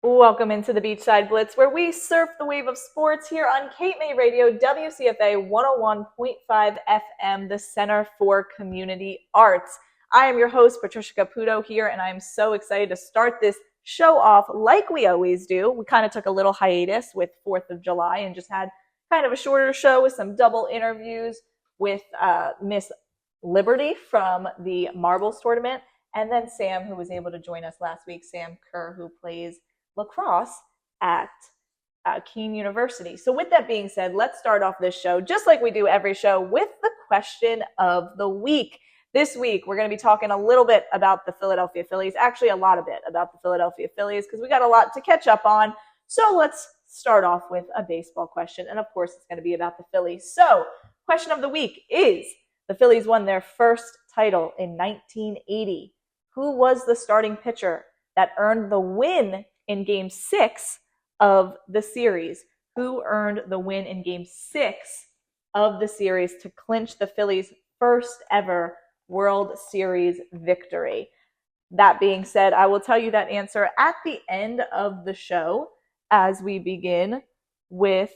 Welcome into the Beachside Blitz, where we surf the wave of sports here on Cape May Radio, WCFA 101.5 FM, the Center for Community Arts. I am your host, Patricia Caputo here, and I'm so excited to start this show off like we always do. We kind of took a little hiatus with 4th of July and just had kind of a shorter show with some double interviews with Miss Liberty from the Marbles Tournament, and then Sam, who was able to join us last week, Sam Kerr, who plays lacrosse at Keene University. So with that being said, let's start off this show, just like we do every show, with the question of the week. This week, we're going to be talking a little bit about the Philadelphia Phillies, actually a lot of it about the Philadelphia Phillies, because we got a lot to catch up on. So let's start off with a baseball question, and of course, it's going to be about the Phillies. So, question of the week is, the Phillies won their first title in 1980. Who was the starting pitcher that earned the win in Game 6 of the series? Who earned the win in Game 6 of the series to clinch the Phillies' first ever World Series victory? That being said, I will tell you that answer at the end of the show as we begin with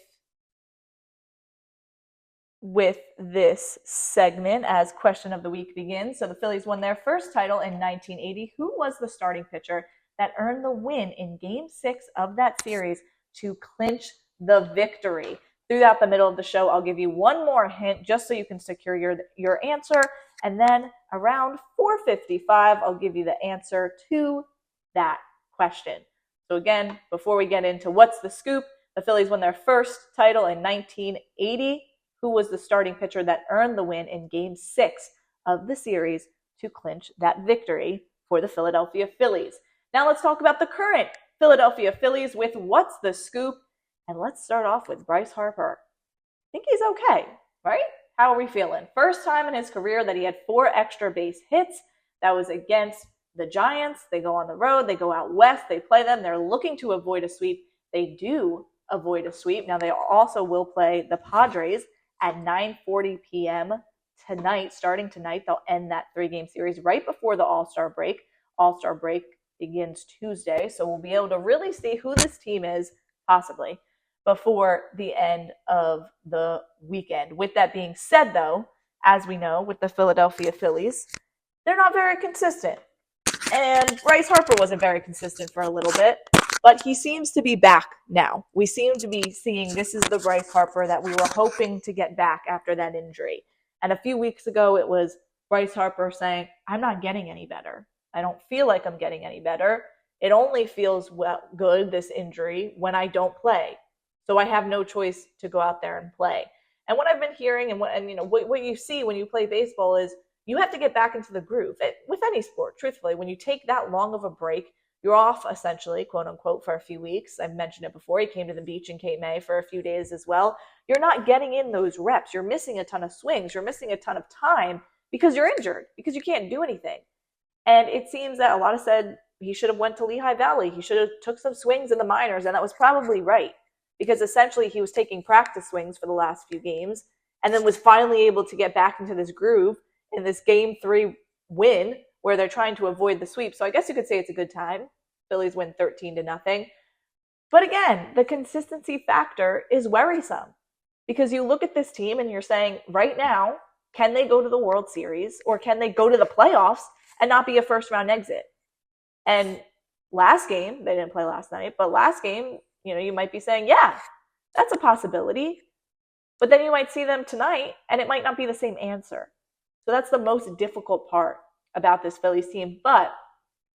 this segment as question of the week begins. So the Phillies won their first title in 1980. Who was the starting pitcher that earned the win in Game 6 of that series to clinch the victory? Throughout the middle of the show, I'll give you one more hint just so you can secure your answer. And then around 4:55, I'll give you the answer to that question. So again, before we get into what's the scoop, the Phillies won their first title in 1980. Who was the starting pitcher that earned the win in Game 6 of the series to clinch that victory for the Philadelphia Phillies? Now let's talk about the current Philadelphia Phillies with what's the scoop. And let's start off with Bryce Harper. I think he's okay, right? How are we feeling? First time in his career that he had 4 extra base hits. That was against the Giants. They go on the road. They go out west. They play them. They're looking to avoid a sweep. They do avoid a sweep. Now they also will play the Padres at 9:40 p.m. tonight. Starting tonight, they'll end that 3-game series right before the All-Star break. All-Star break begins Tuesday, so we'll be able to really see who this team is, possibly, before the end of the weekend. With that being said, though, as we know, with the Philadelphia Phillies, they're not very consistent. And Bryce Harper wasn't very consistent for a little bit, but he seems to be back now. We seem to be seeing this is the Bryce Harper that we were hoping to get back after that injury. And a few weeks ago, it was Bryce Harper saying, I'm not getting any better. I don't feel like I'm getting any better. It only feels good, this injury, when I don't play. So I have no choice to go out there and play. And what I've been hearing and what you see when you play baseball is you have to get back into the groove. With any sport, truthfully, when you take that long of a break, you're off essentially, quote unquote, for a few weeks. I've mentioned it before. He came to the beach in Cape May for a few days as well. You're not getting in those reps. You're missing a ton of swings. You're missing a ton of time because you're injured, because you can't do anything. And it seems that a lot of said he should have went to Lehigh Valley. He should have took some swings in the minors, and that was probably right because essentially he was taking practice swings for the last few games and then was finally able to get back into this groove in this Game 3 win where they're trying to avoid the sweep. So I guess you could say it's a good time. Phillies win 13-0. But again, the consistency factor is worrisome because you look at this team and you're saying right now, can they go to the World Series or can they go to the playoffs and not be a first-round exit? And last game, they didn't play last night, but last game, you might be saying, yeah, that's a possibility. But then you might see them tonight and it might not be the same answer. So that's the most difficult part about this Phillies team. But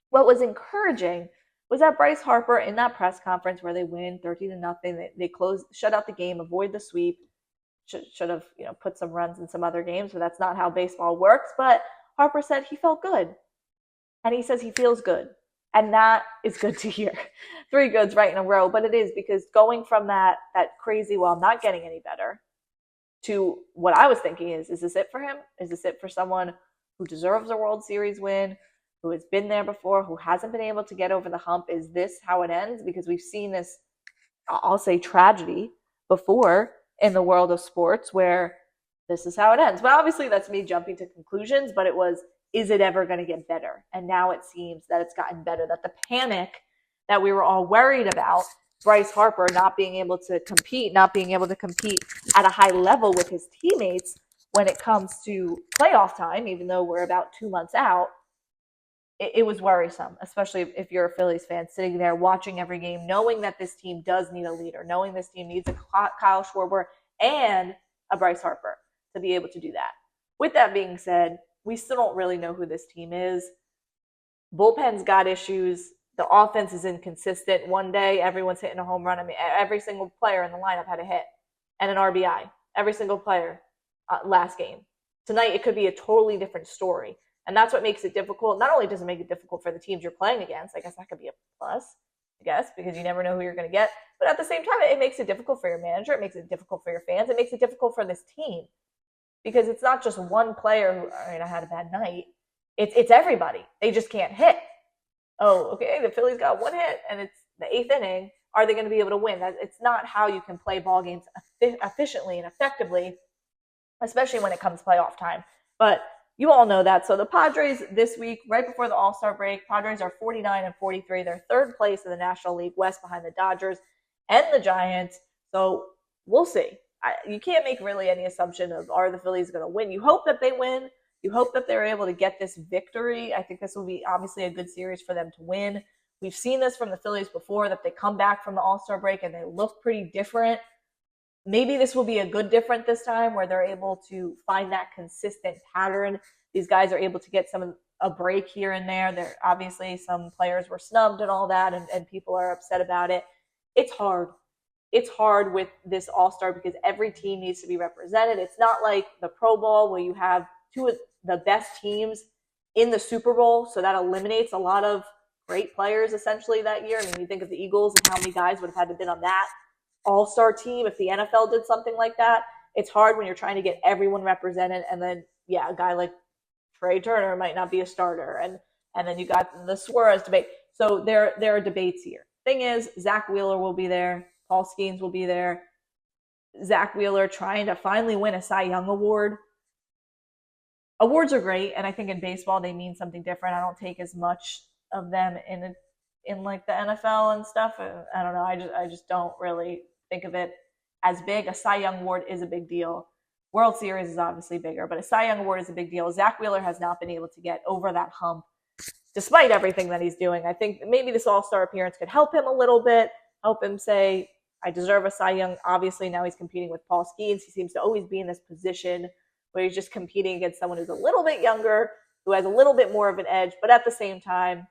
what was encouraging was that Bryce Harper in that press conference where they win 13-0, they shut out the game, avoid the sweep, should have put some runs in some other games, but that's not how baseball works. But Harper said he felt good. And he says he feels good. And that is good to hear. 3 goods right in a row. But it is because going from that crazy, well, I'm not getting any better, to what I was thinking is this it for him? Is this it for someone who deserves a World Series win, who has been there before, who hasn't been able to get over the hump? Is this how it ends? Because we've seen this, I'll say, tragedy before in the world of sports where this is how it ends. But obviously that's me jumping to conclusions, but it was, is it ever going to get better? And now it seems that it's gotten better, that the panic that we were all worried about Bryce Harper not being able to compete at a high level with his teammates when it comes to playoff time, even though we're about 2 months out. It was worrisome, especially if you're a Phillies fan sitting there watching every game, knowing that this team does need a leader, knowing this team needs a Kyle Schwarber and a Bryce Harper to be able to do that. With that being said, we still don't really know who this team is. Bullpen's got issues. The offense is inconsistent. One day, everyone's hitting a home run. I mean, every single player in the lineup had a hit and an RBI. Every single player last game. Tonight, it could be a totally different story. And that's what makes it difficult. Not only does it make it difficult for the teams you're playing against, I guess that could be a plus, because you never know who you're going to get. But at the same time, it makes it difficult for your manager. It makes it difficult for your fans. It makes it difficult for this team because it's not just one player who, all right, I had a bad night. It's everybody. They just can't hit. Oh, okay, the Phillies got one hit and it's the 8th inning. Are they going to be able to win? It's not how you can play ball games efficiently and effectively, especially when it comes playoff time. But you all know that. So the Padres this week, right before the All-Star break, Padres are 49-43. They're third place in the National League West behind the Dodgers and the Giants. So we'll see. You can't make really any assumption of are the Phillies going to win. You hope that they win. You hope that they're able to get this victory. I think this will be obviously a good series for them to win. We've seen this from the Phillies before, that they come back from the All-Star break and they look pretty different. Maybe this will be a good different this time where they're able to find that consistent pattern. These guys are able to get a break here and there. There obviously some players were snubbed and all that, and people are upset about it. It's hard. It's hard with this All-Star because every team needs to be represented. It's not like the Pro Bowl where you have two of the best teams in the Super Bowl, so that eliminates a lot of great players essentially that year. I mean, you think of the Eagles and how many guys would have had to been on that All-Star team if the NFL did something like that. It's hard when you're trying to get everyone represented, and then a guy like Trey Turner might not be a starter, and then you got the Suarez debate. So there are debates here. Thing is, Zach Wheeler will be there, Paul Skeens will be there. Zach Wheeler trying to finally win a Cy Young award. Awards are great, and I think in baseball they mean something different. I don't take as much of them in like the NFL and stuff. I don't know. I just don't really think of it as big. A Cy Young award is a big deal. World Series is obviously bigger, but a Cy Young award is a big deal. Zach Wheeler has not been able to get over that hump despite everything that he's doing. I think maybe this All-Star appearance could help him a little bit, help him say, I deserve a Cy Young. Obviously, now he's competing with Paul Skeens. He seems to always be in this position where he's just competing against someone who's a little bit younger, who has a little bit more of an edge, but at the same time,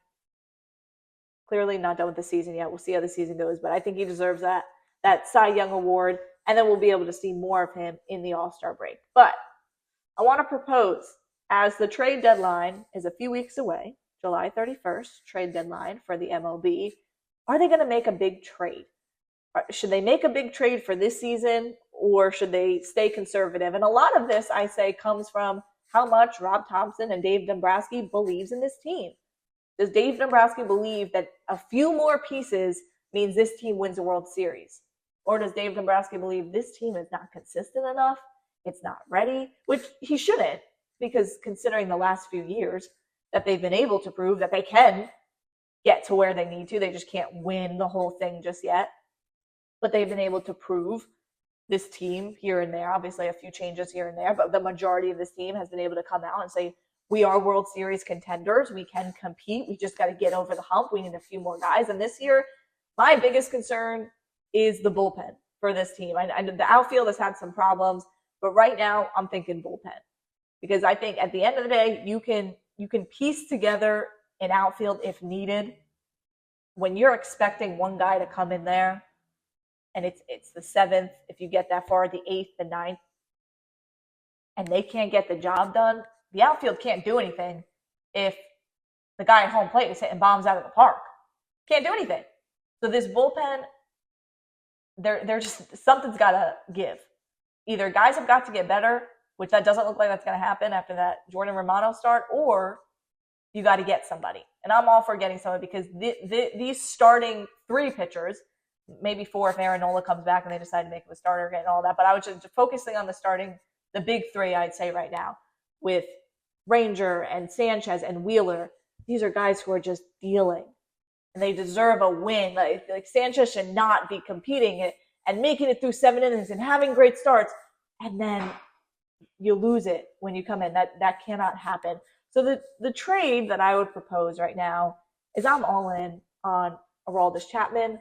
clearly not done with the season yet. We'll see how the season goes, but I think he deserves that Cy Young award, and then we'll be able to see more of him in the All-Star break. But I want to propose, as the trade deadline is a few weeks away, July 31st, trade deadline for the MLB, are they going to make a big trade? Should they make a big trade for this season, or should they stay conservative? And a lot of this, I say, comes from how much Rob Thompson and Dave Dombrowski believes in this team. Does Dave Dombrowski believe that a few more pieces means this team wins a World Series? Or does Dave Dombrowski believe this team is not consistent enough? It's not ready, which he shouldn't, because considering the last few years that they've been able to prove that they can get to where they need to, they just can't win the whole thing just yet. But they've been able to prove this team here and there, obviously a few changes here and there, but the majority of this team has been able to come out and say, we are World Series contenders. We can compete. We just got to get over the hump. We need a few more guys. And this year, my biggest concern is the bullpen for this team. The outfield has had some problems, but right now I'm thinking bullpen, because I think at the end of the day, you can piece together an outfield if needed. When you're expecting one guy to come in there, and it's the 7th, if you get that far, the 8th, the 9th, and they can't get the job done, the outfield can't do anything if the guy at home plate is hitting bombs out of the park. Can't do anything. So this bullpen, they're just, something's got to give. Either guys have got to get better, which that doesn't look like that's going to happen after that Jordan Romano start, or you got to get somebody. And I'm all for getting somebody, because these starting 3 pitchers, maybe 4 if Aaron Nola comes back and they decide to make him a starter and all that, but I was just focusing on the big 3, I'd say right now, with Ranger and Sanchez and Wheeler. These are guys who are just dealing. and they deserve a win. Like Sanchez should not be competing and making it through 7 innings and having great starts, and then you lose it when you come in. That cannot happen. So the trade that I would propose right now is I'm all in on Aroldis Chapman.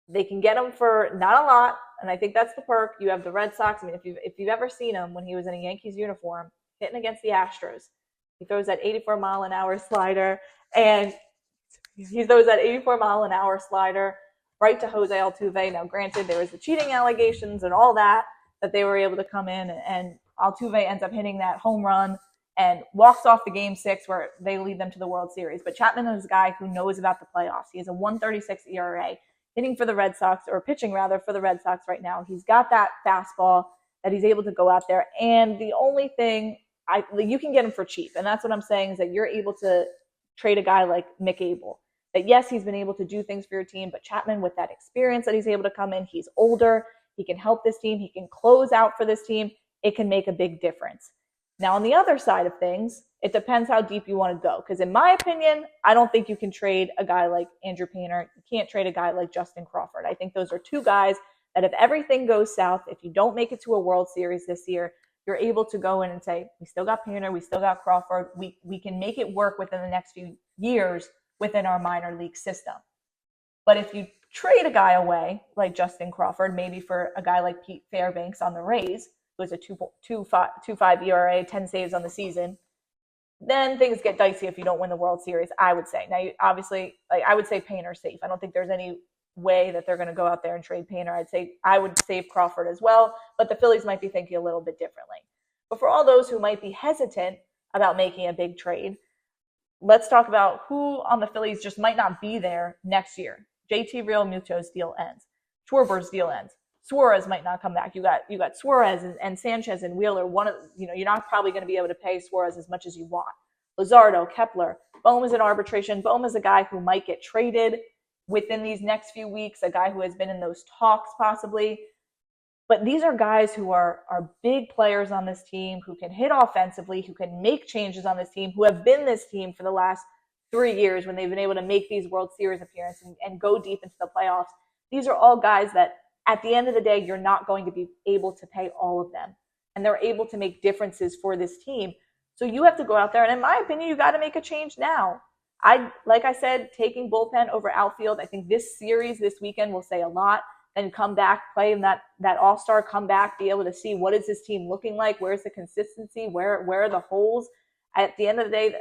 They can get him for not a lot, and I think that's the perk. You have the Red Sox. I mean, if you've ever seen him when he was in a Yankees uniform hitting against the Astros, he throws that 84-mile-an-hour slider, and he throws that 84-mile-an-hour slider right to Jose Altuve. Now, granted, there was the cheating allegations and all that they were able to come in, and Altuve ends up hitting that home run and walks off the Game 6 where they lead them to the World Series. But Chapman is a guy who knows about the playoffs. He has a 1.36 ERA, hitting for the Red Sox, or pitching rather for the Red Sox right now. He's got that fastball that he's able to go out there. And the only thing you can get him for cheap, and that's what I'm saying, is that you're able to trade a guy like Mick Abel. That yes, he's been able to do things for your team, but Chapman, with that experience that he's able to come in, he's older, he can help this team, he can close out for this team. It can make a big difference. Now, on the other side of things, it depends how deep you want to go. Because in my opinion, I don't think you can trade a guy like Andrew Painter. You can't trade a guy like Justin Crawford. I think those are two guys that if everything goes south, if you don't make it to a World Series this year, you're able to go in and say, we still got Painter, we still got Crawford. We can make it work within the next few years within our minor league system. But if you trade a guy away like Justin Crawford, maybe for a guy like Pete Fairbanks on the Rays, who has a 2.25 ERA, 10 saves on the season, then things get dicey if you don't win the World Series, I would say. Now, obviously, I would say Painter's safe. I don't think there's any way that they're going to go out there and trade Painter. I'd say I would save Crawford as well, but the Phillies might be thinking a little bit differently. But for all those who might be hesitant about making a big trade, let's talk about who on the Phillies just might not be there next year. JT Realmuto's deal ends. Schwarber's deal ends. Suarez might not come back. You got Suarez and Sanchez and Wheeler. You're not probably going to be able to pay Suarez as much as you want. Luzardo, Kepler, Bohm is in arbitration. Bohm is a guy who might get traded within these next few weeks, a guy who has been in those talks possibly. But these are guys who are big players on this team, who can hit offensively, who can make changes on this team, who have been this team for the last 3 years when they've been able to make these World Series appearances and go deep into the playoffs. These are all guys that at the end of the day, you're not going to be able to pay all of them. And they're able to make differences for this team. So you have to go out there. And in my opinion, you got to make a change now. Like I said, taking bullpen over outfield, I think this series this weekend will say a lot. Then come back, play in that all-star, come back, be able to see what is this team looking like, where's the consistency, where are the holes. At the end of the day,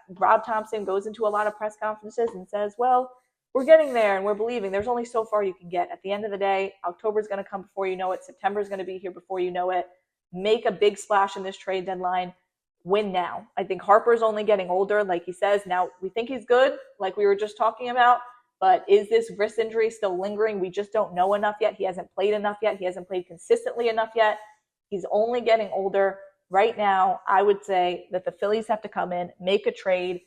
Rob Thompson goes into a lot of press conferences and says, well, we're getting there and we're believing. There's only so far you can get. At the end of the day, October's going to come before you know it. September's going to be here before you know it. Make a big splash in this trade deadline. Win now. I think Harper's only getting older, like he says. Now, we think he's good, like we were just talking about. But is this wrist injury still lingering? We just don't know enough yet. He hasn't played enough yet. He hasn't played consistently enough yet. He's only getting older. Right now, I would say that the Phillies have to come in, make a trade.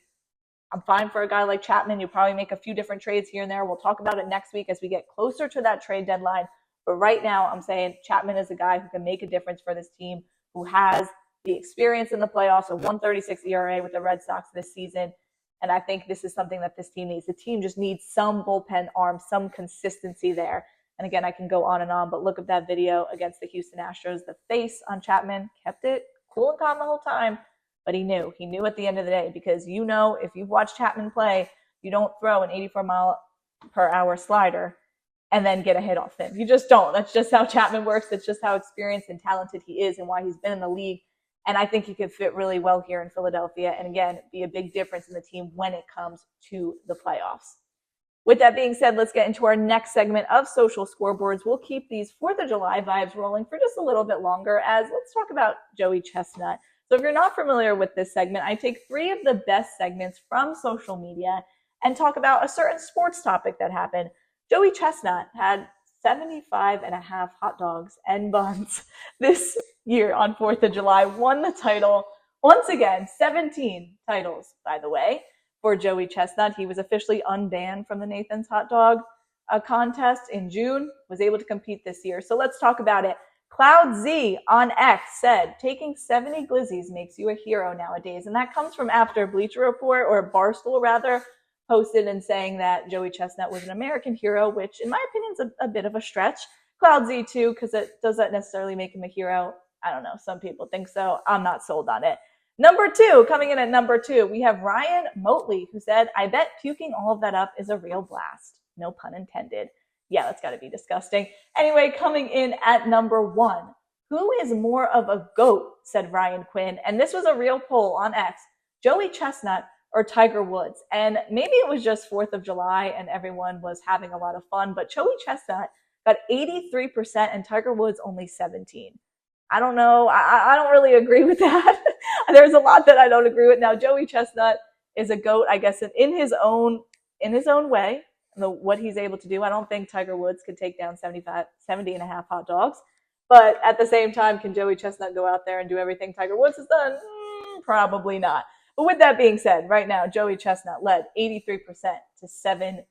I'm fine for a guy like Chapman. You'll probably make a few different trades here and there. We'll talk about it next week as we get closer to that trade deadline. But right now, I'm saying Chapman is a guy who can make a difference for this team, who has the experience in the playoffs, a 1.36 ERA with the Red Sox this season. And I think this is something that this team needs. The team just needs some bullpen arm, some consistency there. And again, I can go on and on, but look at that video against the Houston Astros. The face on Chapman kept it cool and calm the whole time, but he knew at the end of the day, because if you've watched Chapman play, you don't throw an 84-mile-per-hour slider and then get a hit off him. You just don't. That's just how Chapman works. That's just how experienced and talented he is and why he's been in the league. And I think he could fit really well here in Philadelphia and, again, be a big difference in the team when it comes to the playoffs. With that being said, let's get into our next segment of Social Scoreboards. We'll keep these 4th of July vibes rolling for just a little bit longer, as let's talk about Joey Chestnut. So if you're not familiar with this segment, I take 3 of the best segments from social media and talk about a certain sports topic that happened. Joey Chestnut had 75.5 hot dogs and buns this year on 4th of July, won the title once again, 17 titles, by the way, for Joey Chestnut. He was officially unbanned from the Nathan's Hot Dog contest in June, was able to compete this year. So let's talk about it. Cloud Z on X said, taking 70 glizzies makes you a hero nowadays. And that comes from after Bleacher Report, or Barstool rather, posted and saying that Joey Chestnut was an American hero, which in my opinion is a bit of a stretch. Cloud Z too, because it doesn't necessarily make him a hero. I don't know. Some people think so. I'm not sold on it. Number 2, coming in at number 2, we have Ryan Motley, who said, I bet puking all of that up is a real blast. No pun intended. Yeah, that's got to be disgusting. Anyway, coming in at number 1, who is more of a GOAT, said Ryan Quinn. And this was a real poll on X. Joey Chestnut or Tiger Woods. And maybe it was just 4th of July and everyone was having a lot of fun, but Joey Chestnut got 83% and Tiger Woods only 17%. I don't know. I don't really agree with that. There's a lot that I don't agree with. Now, Joey Chestnut is a GOAT, I guess, in his own way, what he's able to do. I don't think Tiger Woods could take down 70 and a half hot dogs. But at the same time, can Joey Chestnut go out there and do everything Tiger Woods has done? Probably not. But with that being said, right now, Joey Chestnut led 83% to 17%.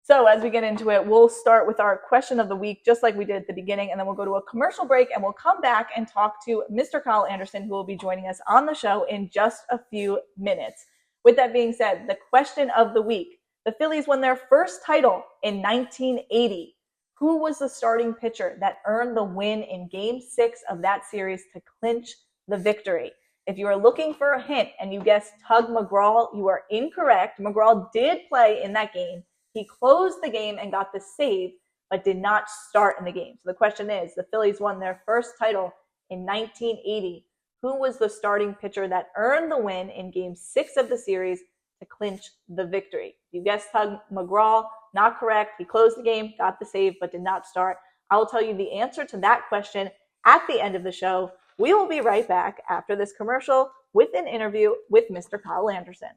So as we get into it, we'll start with our question of the week, just like we did at the beginning, and then we'll go to a commercial break, and we'll come back and talk to Mr. Kyle Anderson, who will be joining us on the show in just a few minutes. With that being said, the question of the week, the Phillies won their first title in 1980. Who was the starting pitcher that earned the win in Game 6 of that series to clinch the victory? If you are looking for a hint and you guessed Tug McGraw, you are incorrect. McGraw did play in that game. He closed the game and got the save, but did not start in the game. So the question is, the Phillies won their first title in 1980. Who was the starting pitcher that earned the win in Game 6 of the series to clinch the victory? You guessed Tug McGraw, not correct. He closed the game, got the save, but did not start. I will tell you the answer to that question at the end of the show. We will be right back after this commercial with an interview with Mr. Kyle Anderson.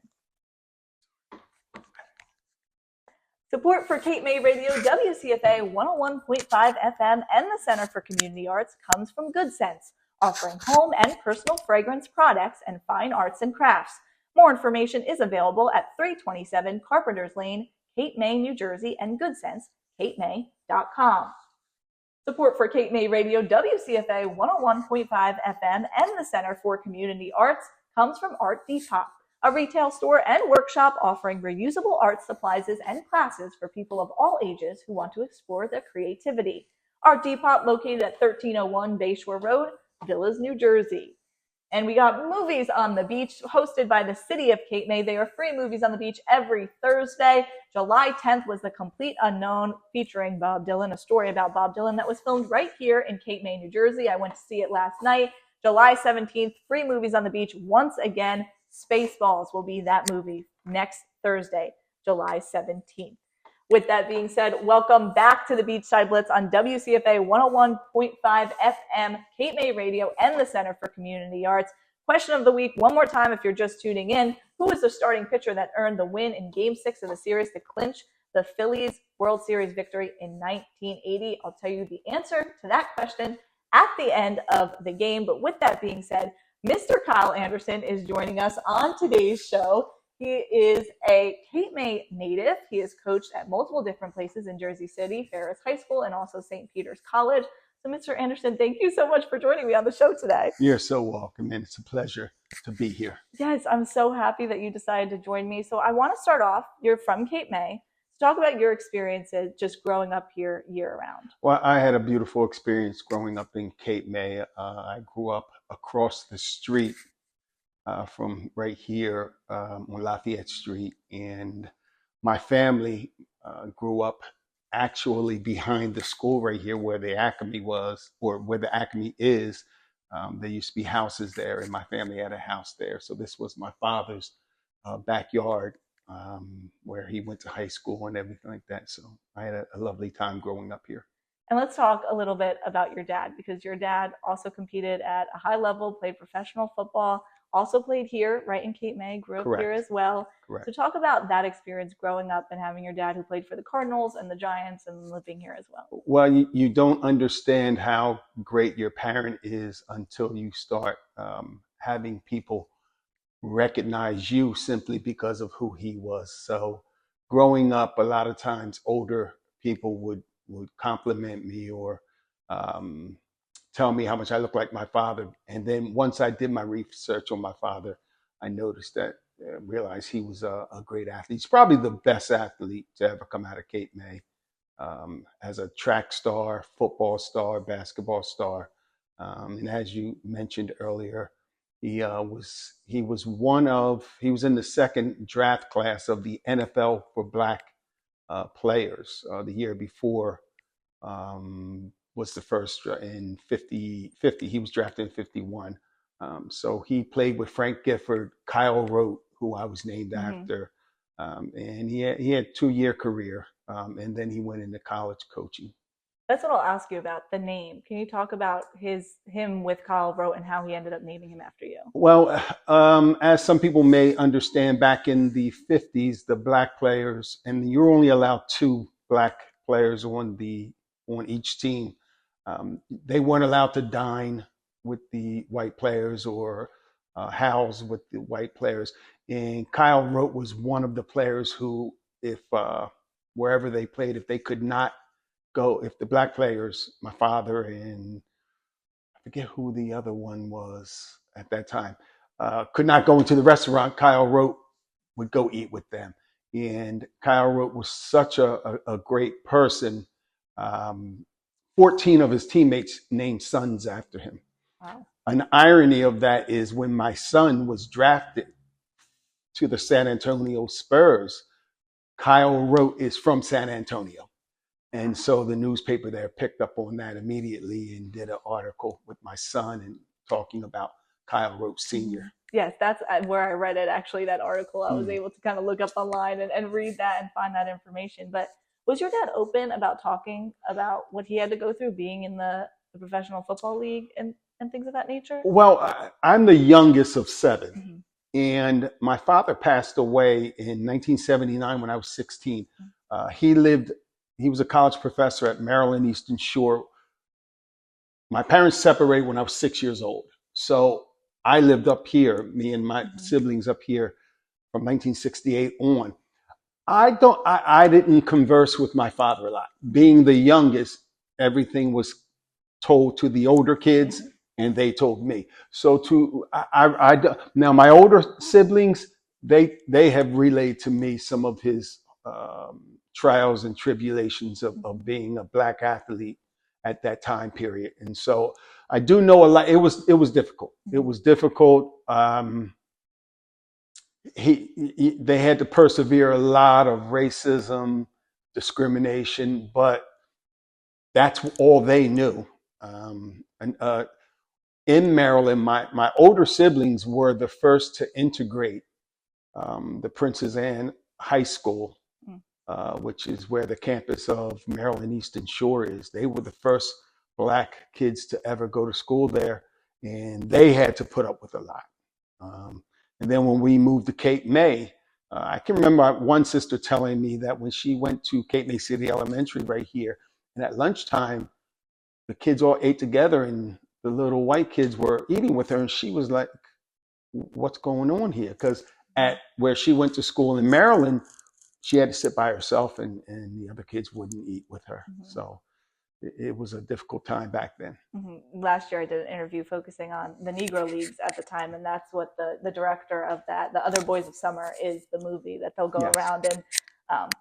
Support for Cape May Radio, WCFA 101.5 FM, and the Center for Community Arts comes from Good Sense, offering home and personal fragrance products and fine arts and crafts. More information is available at 327 Carpenters Lane, Cape May, New Jersey, and Good Sense, capemay.com. Support for Cape May Radio, WCFA 101.5 FM, and the Center for Community Arts comes from Art Depot, a retail store and workshop offering reusable art supplies and classes for people of all ages who want to explore their creativity. Art Depot, located at 1301 Bayshore Road, Villas, New Jersey. And we got Movies on the Beach, hosted by the City of Cape May. They are free movies on the beach every Thursday. July 10th was The Complete Unknown, featuring Bob Dylan, a story about Bob Dylan that was filmed right here in Cape May, New Jersey. I went to see it last night. July 17th, free movies on the beach once again. Spaceballs will be that movie next Thursday, July 17th. With that being said, welcome back to the Beachside Blitz on WCFA 101.5 FM, Cape May Radio, and the Center for Community Arts. Question of the week, one more time if you're just tuning in. Who was the starting pitcher that earned the win in Game 6 of the series to clinch the Phillies World Series victory in 1980? I'll tell you the answer to that question at the end of the game. But with that being said, Mr. Kyle Anderson is joining us on today's show. He is a Cape May native. He has coached at multiple different places in Jersey City, Ferris High School, and also St. Peter's College. So, Mr. Anderson, thank you so much for joining me on the show today. You're so welcome, and it's a pleasure to be here. Yes, I'm so happy that you decided to join me. So I want to start off, you're from Cape May. Talk about your experiences just growing up here year-round. Well, I had a beautiful experience growing up in Cape May. I grew up across the street from right here on Lafayette Street, and my family grew up actually behind the school right here where the Academy was, or where the Academy is. There used to be houses there, and my family had a house there. So this was my father's backyard where he went to high school and everything like that. So I had a lovely time growing up here. And let's talk a little bit about your dad, because your dad also competed at a high level, played professional football, also played here, right in Cape May, grew up Correct. here as well. Correct. So talk about that experience growing up and having your dad who played for the Cardinals and the Giants and living here as well. Well, you don't understand how great your parent is until you start having people recognize you simply because of who he was. So growing up, a lot of times older people would compliment me or tell me how much I look like my father. And then once I did my research on my father, I noticed that realized he was a great athlete. He's probably the best athlete to ever come out of Cape May, as a track star, football star, basketball star. And as you mentioned earlier, he was he was in the second draft class of the NFL for black players. The year before was the first in 50. He was drafted in 51. So he played with Frank Gifford, Kyle Rote, who I was named after, and he had 2-year career, and then he went into college coaching. That's what I'll ask you about, the name. Can you talk about him with Kyle Rote and how he ended up naming him after you? Well, as some people may understand, back in the 50s, the black players, and you're only allowed 2 black players on each team. They weren't allowed to dine with the white players or house with the white players. And Kyle Rote was one of the players who, if wherever they played, if they could not go, if the black players, my father and I forget who the other one was at that time, could not go into the restaurant, Kyle Rote would go eat with them. And Kyle Rote was such a great person. 14 of his teammates named sons after him. Wow. An irony of that is when my son was drafted to the San Antonio Spurs, Kyle Rote is from San Antonio. And so the newspaper there picked up on that immediately and did an article with my son and talking about Kyle Rote Sr. Yes, that's where I read it, actually, that article. I was able to kind of look up online and read that and find that information. But was your dad open about talking about what he had to go through being in the professional football league and things of that nature? Well, I'm the youngest of 7. And my father passed away in 1979 when I was 16. He was a college professor at Maryland Eastern Shore. My parents separated when I was 6 years old. So I lived up here, me and my siblings up here from 1968 on. I didn't converse with my father a lot. Being the youngest, everything was told to the older kids and they told me. So now my older siblings, they have relayed to me some of his trials and tribulations of being a black athlete at that time period. And so I do know a lot. It was difficult. It was difficult. They had to persevere a lot of racism, discrimination, but that's all they knew. In Maryland, my older siblings were the first to integrate the Princess Anne High School, which is where the campus of Maryland Eastern Shore is. They were the first black kids to ever go to school there, and they had to put up with a lot. And then when we moved to Cape May, I can remember one sister telling me that when she went to Cape May City Elementary right here, and at lunchtime, the kids all ate together and the little white kids were eating with her. And she was like, what's going on here? Because at where she went to school in Maryland, she had to sit by herself and the other kids wouldn't eat with her. So it was a difficult time back then. Last year I did an interview focusing on the Negro Leagues at the time, and that's what the director of that, The Other Boys of Summer, is the movie that they'll go around and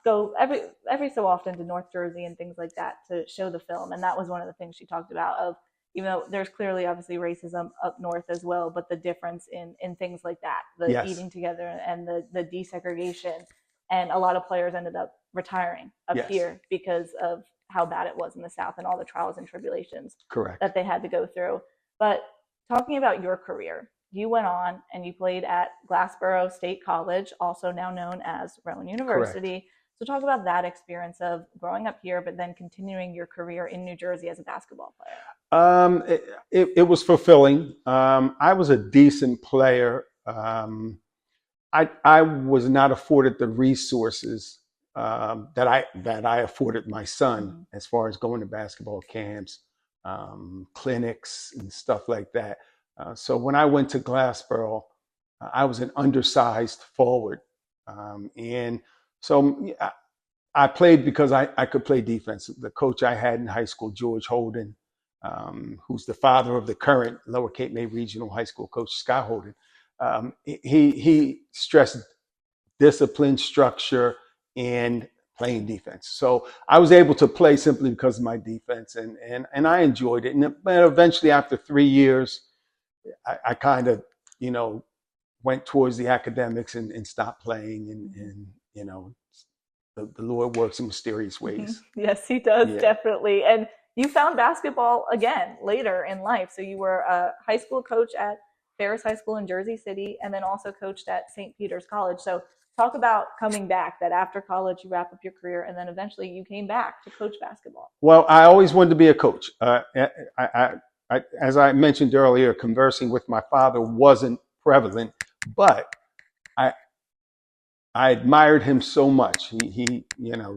go every so often to North Jersey and things like that to show the film. And that was one of the things she talked about, of even though there's clearly obviously racism up north as well, but the difference in things like that, the eating together and the desegregation. And a lot of players ended up retiring up here because of how bad it was in the South and all the trials and tribulations that they had to go through. But talking about your career, you went on and you played at Glassboro State College, also now known as Rowan University. So talk about that experience of growing up here, but then continuing your career in New Jersey as a basketball player. It was fulfilling. I was a decent player. I was not afforded the resources that I afforded my son, as far as going to basketball camps, clinics, and stuff like that. So when I went to Glassboro, I was an undersized forward, and so I played because I could play defense. The coach I had in high school, George Holden, who's the father of the current Lower Cape May Regional High School coach, Scott Holden, he stressed discipline, structure, and playing defense. So I was able to play simply because of my defense, and I enjoyed it. And but eventually, after 3 years, I kind of, went towards the academics and stopped playing. And the Lord works in mysterious ways. Yes, he does, Yeah. definitely. And you found basketball again later in life. So you were a high school coach at Ferris High School in Jersey City, and then also coached at St. Peter's College. So talk about coming back, that after college you wrap up your career, and then eventually you came back to coach basketball. Well, I always wanted to be a coach. As I mentioned earlier, conversing with my father wasn't prevalent, but I admired him so much. He,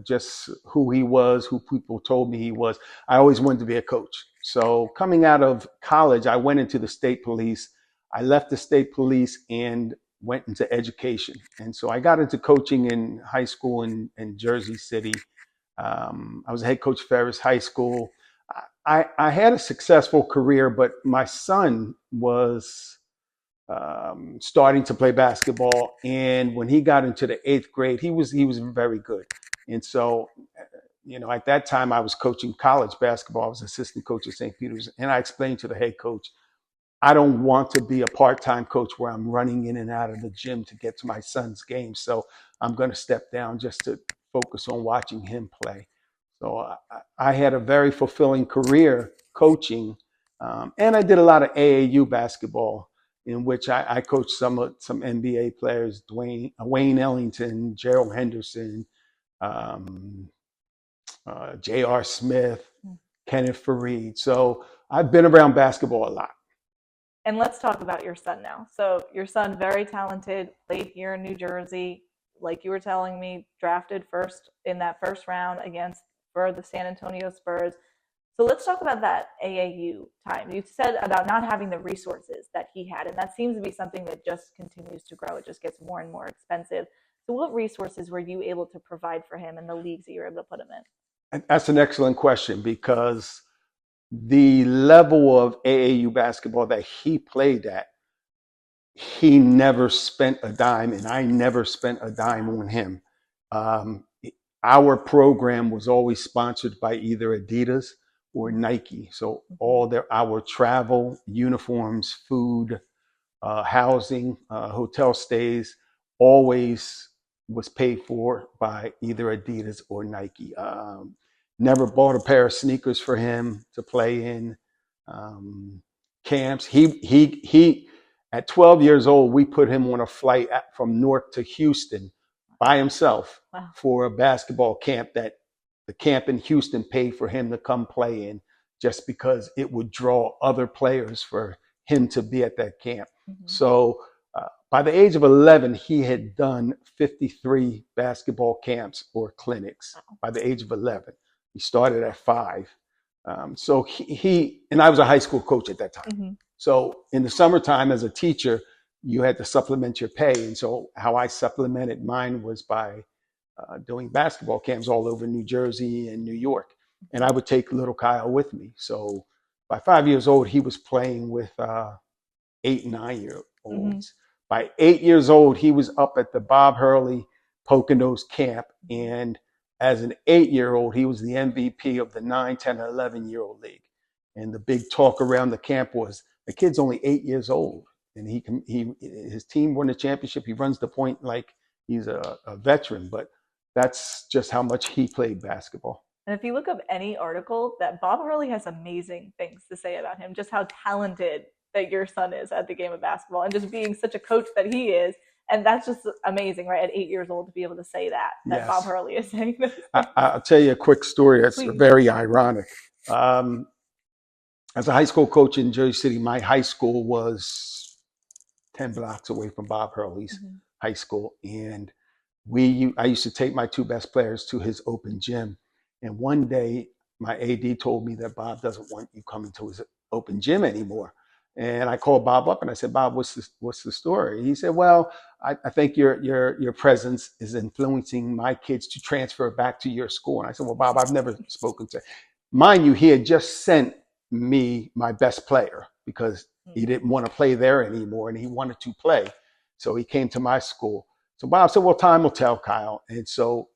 just who he was, who people told me he was. I always wanted to be a coach. So coming out of college, I went into the state police. I left the state police and went into education. And so I got into coaching in high school in Jersey City. I was a head coach at Ferris High School. I had a successful career, but my son was starting to play basketball, and when he got into the 8th grade, he was very good. And so, at that time, I was coaching college basketball. I was assistant coach at St. Peter's, and I explained to the head coach, I don't want to be a part-time coach where I'm running in and out of the gym to get to my son's game. So I'm going to step down just to focus on watching him play. So I had a very fulfilling career coaching, and I did a lot of AAU basketball, in which I coached some NBA players, Wayne Ellington, Gerald Henderson, J.R. Smith, Kenneth Fareed. So I've been around basketball a lot. And let's talk about your son now. So your son, very talented, played here in New Jersey, like you were telling me, drafted first in that first round for the San Antonio Spurs. So let's talk about that AAU time. You said about not having the resources that he had, and that seems to be something that just continues to grow. It just gets more and more expensive. So what resources were you able to provide for him in the leagues that you were able to put him in? That's an excellent question, because the level of AAU basketball that he played at, he never spent a dime, and I never spent a dime on him. Our program was always sponsored by either Adidas or Nike. So our travel, uniforms, food, housing, hotel stays, always was paid for by either Adidas or Nike. Never bought a pair of sneakers for him to play in. Camps. He at 12 years old, we put him on a flight from Newark to Houston by himself. Wow. For a basketball camp that the camp in Houston paid for him to come play in, just because it would draw other players for him to be at that camp. Mm-hmm. So by the age of 11, he had done 53 basketball camps or clinics. Wow. By the age of 11. He started at 5. So he and I was a high school coach at that time. Mm-hmm. So in the summertime as a teacher, you had to supplement your pay. And so how I supplemented mine was by doing basketball camps all over New Jersey and New York. And I would take little Kyle with me. So by 5 years old, he was playing with 8 and 9-year-olds. Mm-hmm. By 8 years old, he was up at the Bob Hurley Poconos camp. And as an 8-year-old, he was the MVP of the 9, 10, and 11-year-old league. And the big talk around the camp was, the kid's only 8 years old, and his team won the championship. He runs the point like he's a veteran, but that's just how much he played basketball. And if you look up any article, that Bob Hurley has amazing things to say about him, just how talented that your son is at the game of basketball, and just being such a coach that he is. And that's just amazing, right? At 8 years old, to be able to say that yes. Bob Hurley is saying this. I'll tell you a quick story that's Please. Very ironic. As a high school coach in Jersey City, my high school was 10 blocks away from Bob Hurley's mm-hmm. high school. And I used to take my 2 best players to his open gym. And one day, my AD told me that Bob doesn't want you coming to his open gym anymore. And I called Bob up and I said, Bob, what's the story? He said, well, I think your presence is influencing my kids to transfer back to your school. And I said, well, Bob, I've never spoken to. Mind you, he had just sent me my best player because He didn't want to play there anymore, and he wanted to play. So he came to my school. So Bob said, well, time will tell, Kyle. And so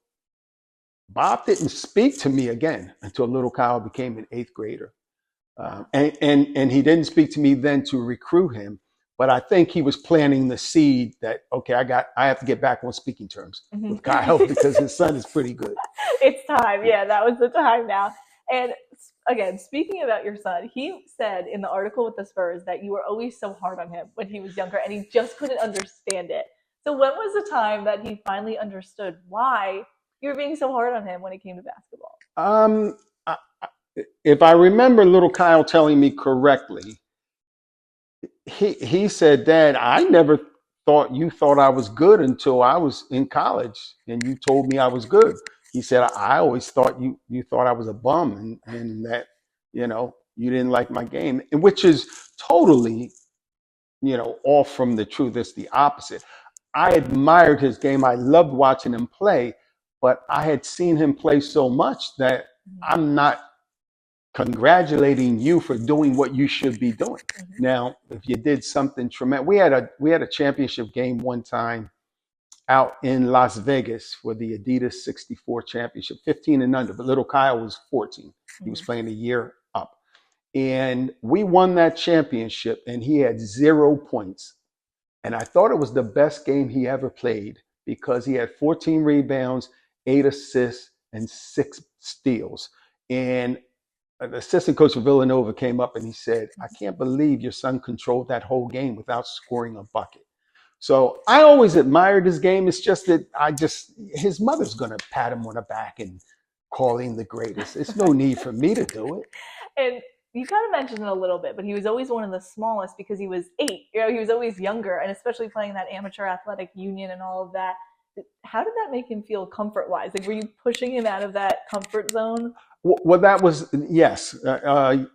Bob didn't speak to me again until little Kyle became an eighth grader. And he didn't speak to me then to recruit him. But I think he was planting the seed that, okay, I have to get back on speaking terms with Kyle because his son is pretty good. It's time. Yeah, that was the time now. And again, speaking about your son, he said in the article with the Spurs that you were always so hard on him when he was younger and he just couldn't understand it. So when was the time that he finally understood why you were being so hard on him when it came to basketball? If I remember little Kyle telling me correctly, he said, Dad, I never thought you thought I was good until I was in college and you told me I was good. He said, I always thought you thought I was a bum and that, you didn't like my game, which is totally, off from the truth. It's the opposite. I admired his game. I loved watching him play, but I had seen him play so much that I'm not congratulating you for doing what you should be doing. Now, if you did something tremendous, we had a championship game one time out in Las Vegas for the Adidas 64 championship, 15 and under, but little Kyle was 14. He was playing a year up. And we won that championship and he had 0 points. And I thought it was the best game he ever played because he had 14 rebounds, 8 assists, and 6 steals. And an assistant coach of Villanova came up and he said, I can't believe your son controlled that whole game without scoring a bucket. So I always admired his game. It's just that his mother's going to pat him on the back and call him the greatest. It's no need for me to do it. And you kind of mentioned it a little bit, but he was always one of the smallest because he was 8. He was always younger, and especially playing that amateur athletic union and all of that. How did that make him feel comfort-wise? Like, were you pushing him out of that comfort zone? Well, that was, yes.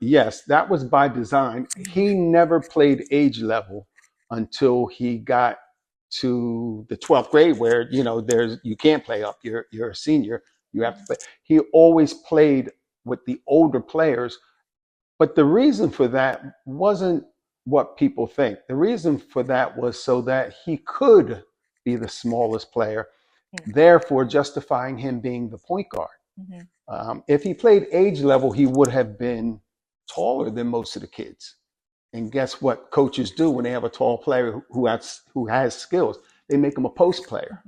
Yes, that was by design. He never played age level until he got to the 12th grade where, you can't play up. You're a senior. You have to play. He always played with the older players. But the reason for that wasn't what people think. The reason for that was so that he could be the smallest player, therefore justifying him being the point guard. If he played age level, he would have been taller than most of the kids. And guess what coaches do when they have a tall player who has skills? They make him a post player.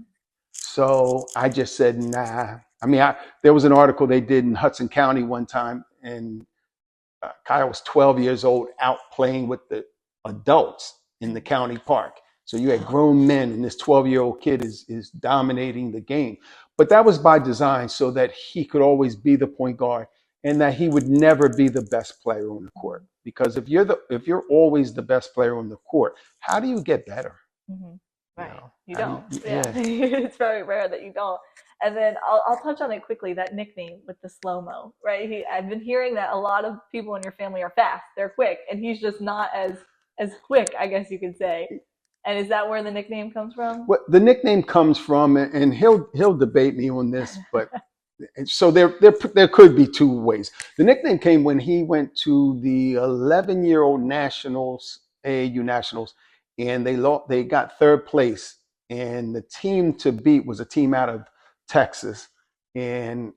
So I just said, nah. I mean, there was an article they did in Hudson County one time, and Kyle was 12 years old out playing with the adults in the county park. So you had grown men, and this 12-year-old kid is dominating the game. But that was by design so that he could always be the point guard and that he would never be the best player on the court. Because if you're always the best player on the court, how do you get better? Right. You don't. Yeah. It's very rare that you don't. And then I'll touch on it quickly, that nickname with the slow-mo, right? I've been hearing that a lot of people in your family are fast. They're quick. And he's just not as quick, I guess you could say. And is that where the nickname comes from? Well, the nickname comes from, and he'll debate me on this, but so there could be two ways. The nickname came when he went to the 11-year-old nationals, AAU nationals, and they got third place. And the team to beat was a team out of Texas, and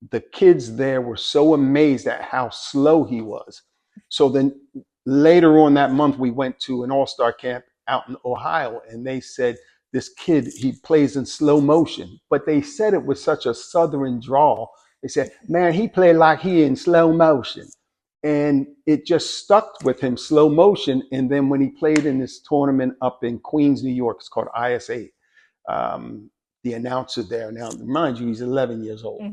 the kids there were so amazed at how slow he was. So then later on that month, we went to an all-star camp out in Ohio, and they said, this kid, he plays in slow motion. But they said it with such a southern drawl. They said, man, he played like he in slow motion. And it just stuck with him, slow motion. And then when he played in this tournament up in Queens, New York, it's called IS8, the announcer there, now mind you, he's 11 years old,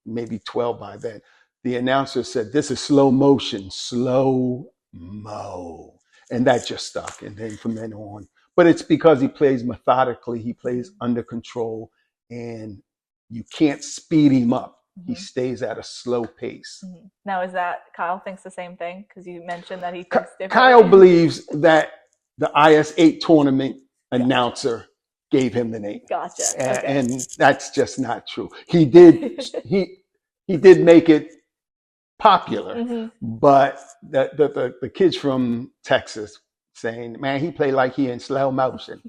maybe 12 by then. The announcer said, this is slow motion, slow mo. And that just stuck. And then from then on, but it's because he plays methodically, he plays under control, and you can't speed him up. He stays at a slow pace. Now, is that Kyle thinks the same thing? Because you mentioned that he thinks differently. Kyle believes that the IS8 tournament announcer gave him the name. Gotcha. And that's just not true. He did make it popular, but the kids from Texas saying, man, he played like he in slow motion.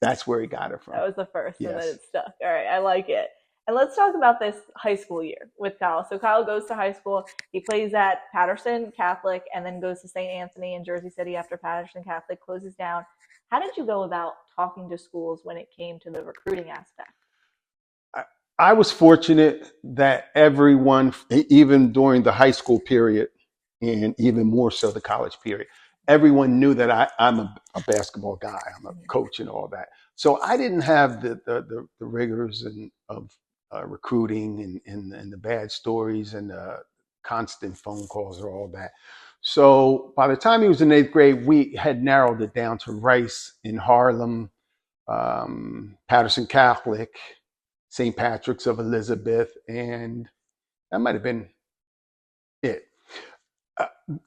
That's where he got it from. That was the first, and then Yes. it stuck. All right, I like it. And let's talk about this high school year with Kyle. So Kyle goes to high school. He plays at Patterson Catholic and then goes to St. Anthony in Jersey City after Patterson Catholic closes down. How did you go about talking to schools when it came to the recruiting aspect? I was fortunate that everyone, even during the high school period, and even more so the college period, everyone knew that I'm a basketball guy. I'm a coach and all that. So I didn't have the rigors of recruiting and the bad stories and the constant phone calls or all that. So by the time he was in 8th grade, we had narrowed it down to Rice in Harlem, Patterson Catholic, St. Patrick's of Elizabeth, and that might have been it.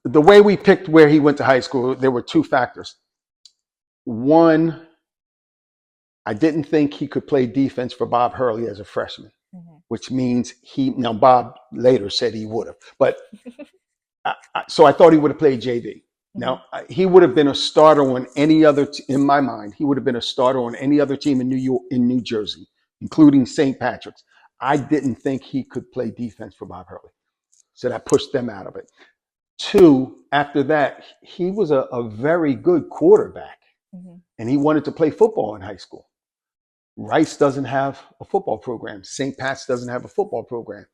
The way we picked where he went to high school, there were 2 factors. One, I didn't think he could play defense for Bob Hurley as a freshman, which means now Bob later said he would have, but so I thought he would have played JV. Now, he would have been a starter on any other, in my mind, he would have been a starter on any other team in New Jersey, including St. Patrick's. I didn't think he could play defense for Bob Hurley. So that pushed them out of it. 2, after that, he was a very good quarterback, and he wanted to play football in high school. Rice doesn't have a football program. St. Pat's doesn't have a football program.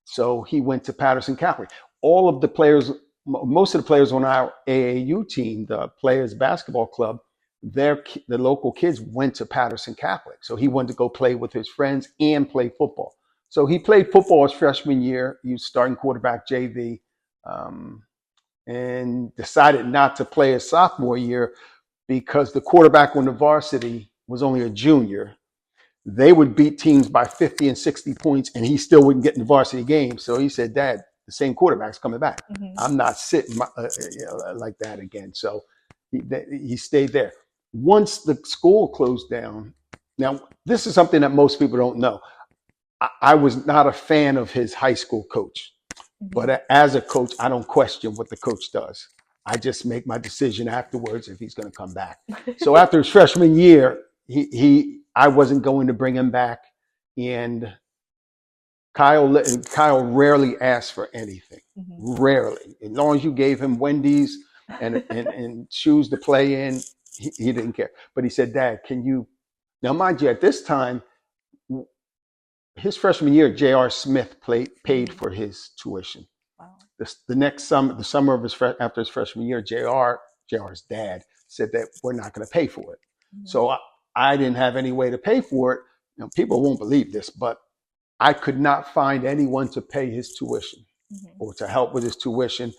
So he went to Patterson Catholic. All of the players, most of the players on our AAU team, the Players Basketball Club, the local kids went to Patterson Catholic. So he wanted to go play with his friends and play football. So he played football his freshman year. He was starting quarterback JV, and decided not to play his sophomore year because the quarterback on the varsity was only a junior. They would beat teams by 50 and 60 points, and he still wouldn't get in the varsity game. So he said, Dad, the same quarterback's coming back. I'm not sitting like that again. So he stayed there. Once the school closed down, now this is something that most people don't know. I was not a fan of his high school coach, but as a coach, I don't question what the coach does. I just make my decision afterwards if he's going to come back. So after his freshman year, I wasn't going to bring him back, and Kyle rarely asked for anything. Rarely. As long as you gave him Wendy's and shoes to play in, he didn't care. But he said, Dad, can you, now mind you, at this time, his freshman year, J.R. Smith paid for his tuition. Wow. The next summer, the summer of after his freshman year, J.R.'s dad said that we're not going to pay for it. So I didn't have any way to pay for it. Now, people won't believe this, but I could not find anyone to pay his tuition or to help with his tuition.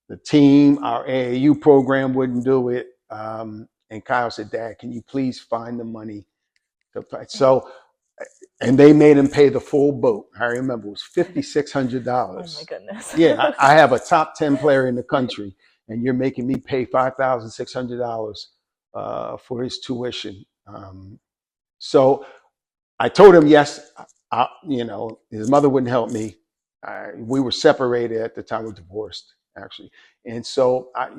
The team, our AAU program wouldn't do it. And Kyle said, Dad, can you please find the money to pay? So, and they made him pay the full boat. I remember it was $5,600. Oh my goodness. Yeah, I have a top 10 player in the country, and you're making me pay $5,600 for his tuition. So I told him yes. His mother wouldn't help me. We were separated at the time. We were divorced, actually. And so I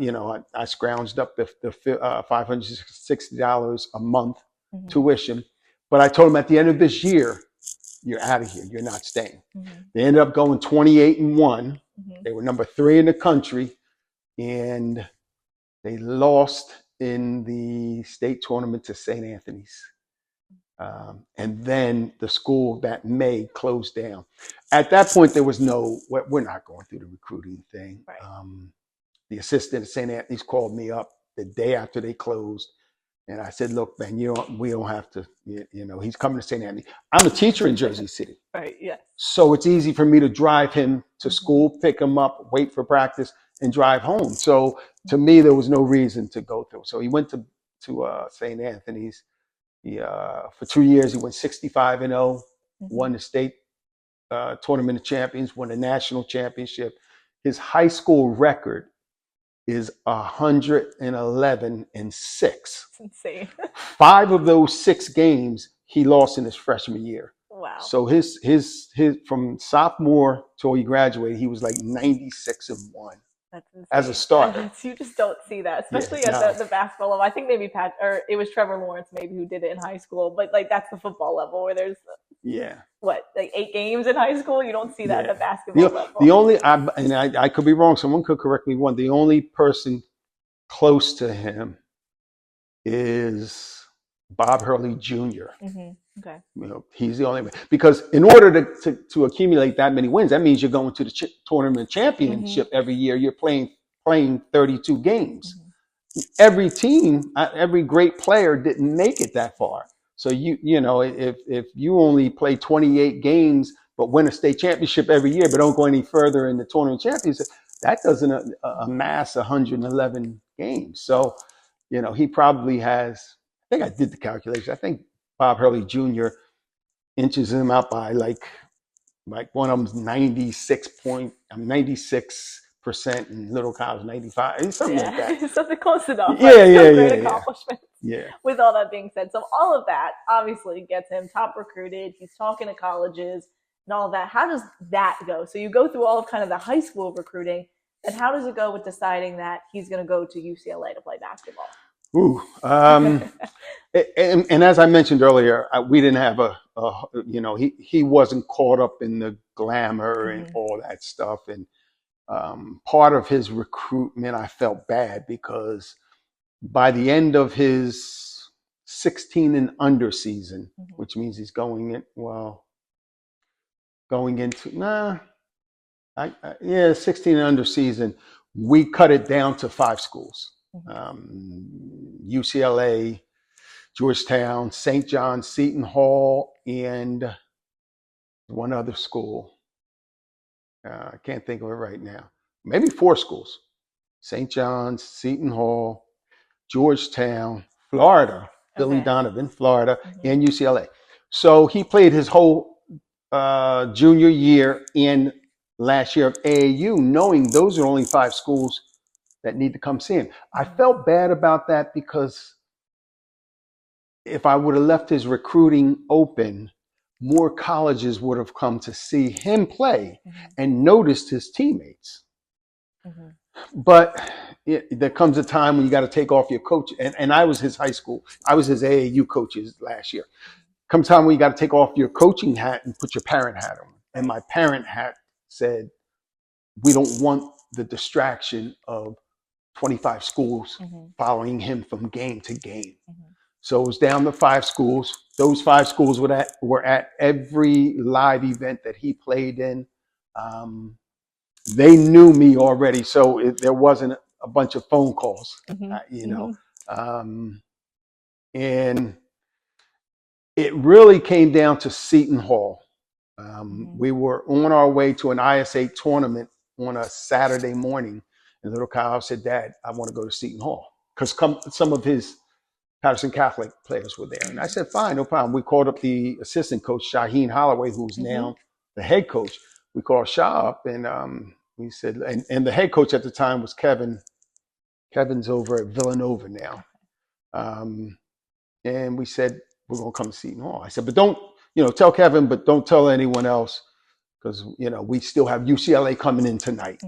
scrounged up the $560 a month tuition. But I told him at the end of this year, you're out of here. You're not staying. They ended up going 28-1. They were number 3 in the country, and they lost in the state tournament to St. Anthony's. And then the school that May closed down. At that point, there was we're not going through the recruiting thing. Right. The assistant at St. Anthony's called me up the day after they closed. And I said, look, man, we don't have to, he's coming to St. Anthony. I'm a teacher in Jersey City. Right, yes. So it's easy for me to drive him to school, pick him up, wait for practice, and drive home. So to me, there was no reason to go through. So he went to St. Anthony's. For 2 years, he went 65-0, won the state tournament of champions, won the national championship. His high school record is 111-6. That's insane. 5 of those 6 games he lost in his freshman year. Wow. So his from sophomore till he graduated, he was like 96-1. That's insane. as a starter. You just don't see that, especially Yeah, at the basketball level. I think maybe it was Trevor Lawrence maybe who did it in high school, but like that's the football level where there's yeah, what, like 8 games in high school. You don't see that at yeah. the basketball level. The only, and I could be wrong. Someone could correct me. The only person close to him is Bob Hurley Jr. Okay. He's the only one. Because in order to accumulate that many wins, that means you're going to the tournament championship every year. You're playing 32 games. Every team, every great player didn't make it that far. So if you only play 28 games but win a state championship every year, but don't go any further in the tournament championship, that doesn't amass 111 games. So, he probably has. I think I did the calculation. I think Bob Hurley Jr. inches him out by like one of them's 96%, and Little Kyle's 95, something like that. Something close enough. Great accomplishment. Yeah. With all that being said, so all of that obviously gets him top recruited. He's talking to colleges and all of that. How does that go? So you go through all of kind of the high school recruiting, and how does it go with deciding that he's going to go to UCLA to play basketball? Ooh, and as I mentioned earlier, we didn't have he wasn't caught up in the glamour and all that stuff. And part of his recruitment, I felt bad because by the end of his 16 and under season, which means he's going into 16 and under season, we cut it down to 5 schools. UCLA, Georgetown, St. John's, Seton Hall, and one other school. I can't think of it right now. Maybe 4 schools. St. John's, Seton Hall, Georgetown, Florida, Billy Donovan, Florida, and UCLA. So he played his whole junior year and last year of AAU, knowing those are only 5 schools that need to come see him. I felt bad about that because if I would have left his recruiting open, more colleges would have come to see him play and noticed his teammates. But there comes a time when you got to take off your coach. And I was his AAU coaches last year. Comes time when you got to take off your coaching hat and put your parent hat on. And my parent hat said, we don't want the distraction of 25 schools following him from game to game. So it was down to 5 schools. Those 5 schools were at every live event that he played in. They knew me already, so there wasn't a bunch of phone calls, and it really came down to Seton Hall. We were on our way to an ISA tournament on a Saturday morning, and little Kyle said, "Dad, I want to go to Seton Hall," because some of his Patterson Catholic players were there. And I said, fine, no problem. We called up the assistant coach, Shaheen Holloway, who's now the head coach. We called Shah up, and we said, and the head coach at the time was Kevin. Kevin's over at Villanova now. And we said, we're going to come to Seton Hall. I said, but don't, tell Kevin, but don't tell anyone else, because, we still have UCLA coming in tonight.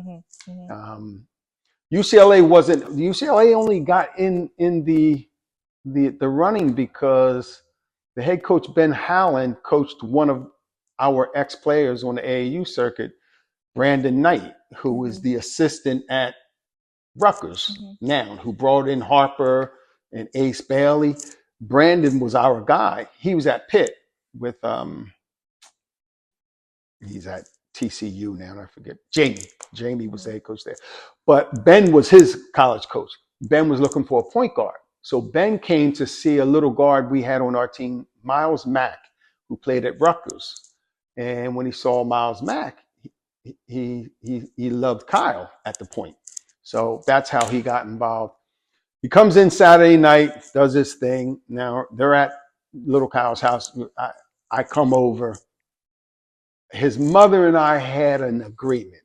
UCLA only got in the running because the head coach, Ben Howland, coached one of our ex-players on the AAU circuit, Brandon Knight, who is the assistant at Rutgers now, who brought in Harper and Ace Bailey. Brandon was our guy. He was at Pitt with, he's at TCU now, and I forget. Jamie was the head coach there. But Ben was his college coach. Ben was looking for a point guard. So Ben came to see a little guard we had on our team, Miles Mack, who played at Rutgers. And when he saw Miles Mack, he loved Kyle at the point. So that's how he got involved. He comes in Saturday night, does his thing. Now they're at little Kyle's house. I come over. His mother and I had an agreement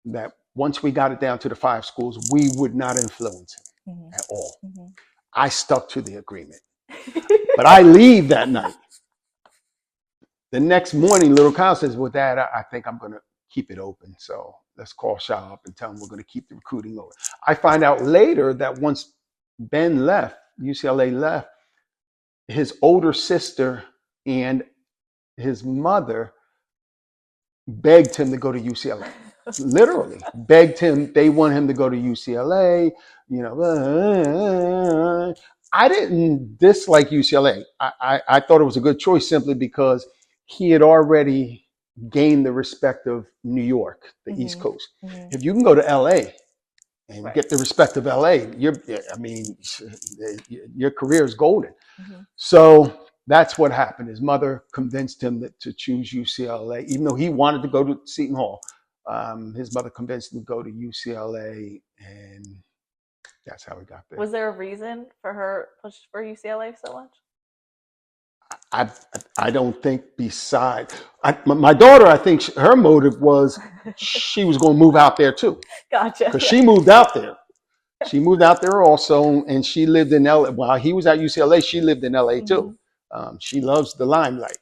that once we got it down to the 5 schools, we would not influence him at all. I stuck to the agreement. But I leave that night. The next morning, little Kyle says, well, Dad, I think I'm going to keep it open. So let's call Shaw up and tell him we're going to keep the recruiting open. I find out later that once Ben left, UCLA left, his older sister and his mother begged him to go to UCLA. Literally begged him. They want him to go to UCLA. I didn't dislike UCLA. I thought it was a good choice simply because he had already gained the respect of New York, the East Coast. If you can go to LA and get the respect of LA, your career is golden. So that's what happened. His mother convinced him to choose UCLA, even though he wanted to go to Seton Hall. His mother convinced him to go to UCLA, and that's how he got there. Was there a reason for her push for UCLA so much? I don't think my daughter, I think her motive was she was going to move out there too. Gotcha. Because she moved out there. She moved out there also, and she lived in LA. While he was at UCLA, she lived in LA too. She loves the limelight.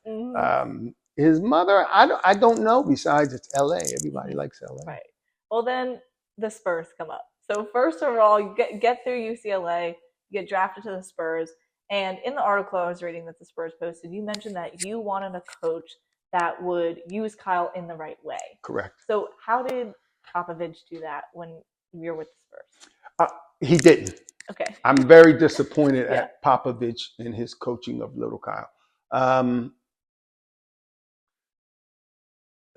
His mother, I don't know. Besides, it's LA. Everybody likes LA. Right. Well, then the Spurs come up. So first of all, you get through UCLA, you get drafted to the Spurs. And in the article I was reading that the Spurs posted, you mentioned that you wanted a coach that would use Kyle in the right way. Correct. So how did Popovich do that when you were with the Spurs? He didn't. Okay. I'm very disappointed at Popovich and his coaching of little Kyle.